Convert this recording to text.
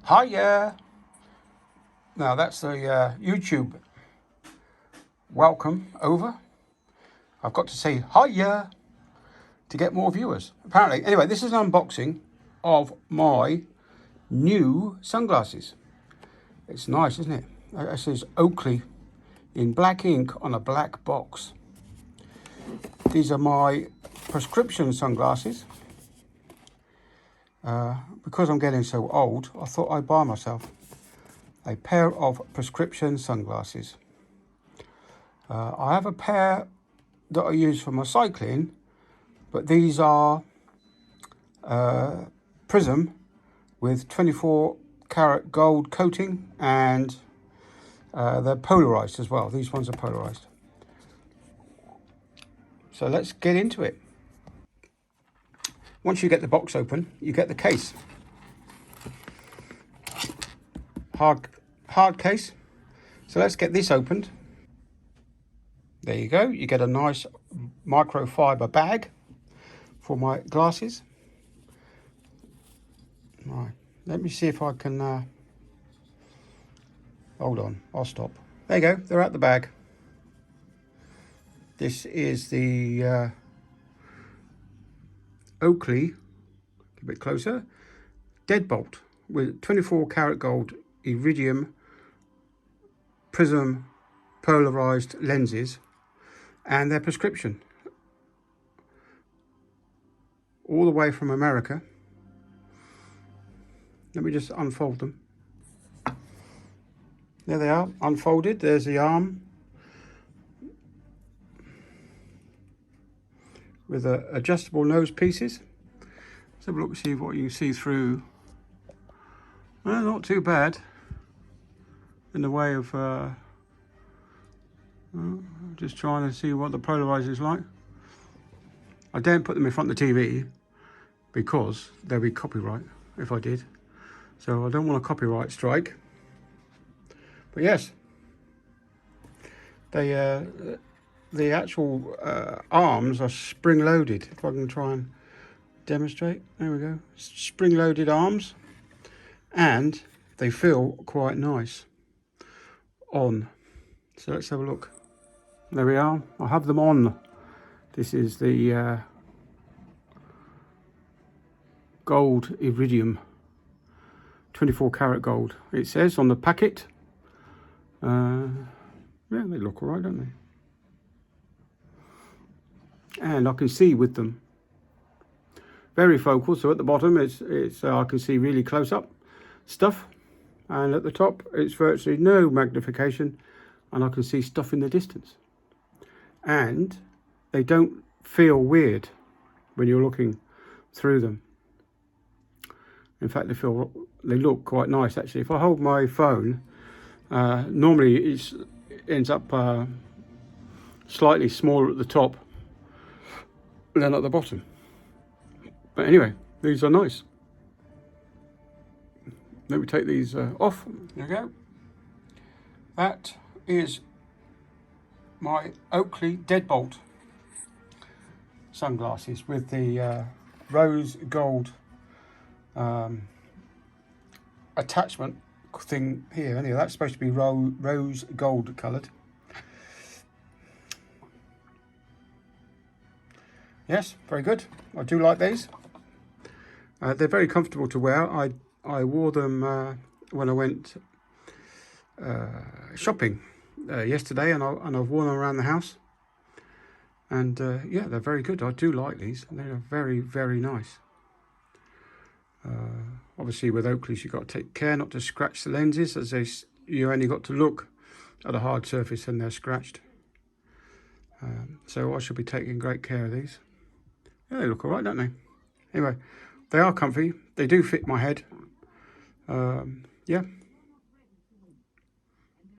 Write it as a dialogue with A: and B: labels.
A: Hiya! Now that's the YouTube welcome over. I've got to say hiya to get more viewers, apparently. Anyway, this is an unboxing of my new sunglasses. It's nice, isn't it? This is Oakley in black ink on a black box. These are my prescription sunglasses. Because I'm getting so old, I thought I'd buy myself a pair of prescription sunglasses. I have a pair that I use for my cycling, but these are Prizm with 24 karat gold coating, and they're polarized as well. These ones are polarized. So let's get into it. Once you get the box open, you get the case. Hard case. So let's get this opened. There you go. You get a nice microfiber bag for my glasses. Right. Let me see if I can... hold on. I'll stop. There you go. They're out the bag. This is the... Oakley, a bit closer, Deadbolt with 24 karat gold iridium Prizm polarized lenses, and their prescription, all the way from America. Let me just unfold them. There they are, unfolded. There's the arm with adjustable nose pieces. Let's have a look, see what you can see through. Well, not too bad in the way of just trying to see what the polarizer is like. I daren't put them in front of the TV because there'll be copyright if I did, so I don't want a copyright strike. But yes, they the actual arms are spring-loaded. If I can try and demonstrate. There we go. Spring-loaded arms. And they feel quite nice on. So let's have a look. There we are. I have them on. This is the gold iridium. 24 karat gold. It says on the packet. Yeah, they look all right, don't they? And I can see with them very focal, so at the bottom it's I can see really close up stuff, and at the top it's virtually no magnification and I can see stuff in the distance, and they don't feel weird when you're looking through them. In fact, they look quite nice actually. If I hold my phone, normally it ends up slightly smaller at the top than at the bottom. But anyway, these are nice. Let me take these off. There we go. That is my Oakley Deadbolt sunglasses with the rose gold attachment thing here. Anyway, that's supposed to be rose gold coloured. Yes, very good. I do like these. They're very comfortable to wear. I wore them when I went shopping yesterday, and I've worn them around the house. And yeah, they're very good. I do like these. They're very, very nice. Obviously, with Oakleys, you've got to take care not to scratch the lenses, as you only got to look at a hard surface and they're scratched. So I should be taking great care of these. Yeah, they look all right, don't they? Anyway, they are comfy. They do fit my head. Yeah.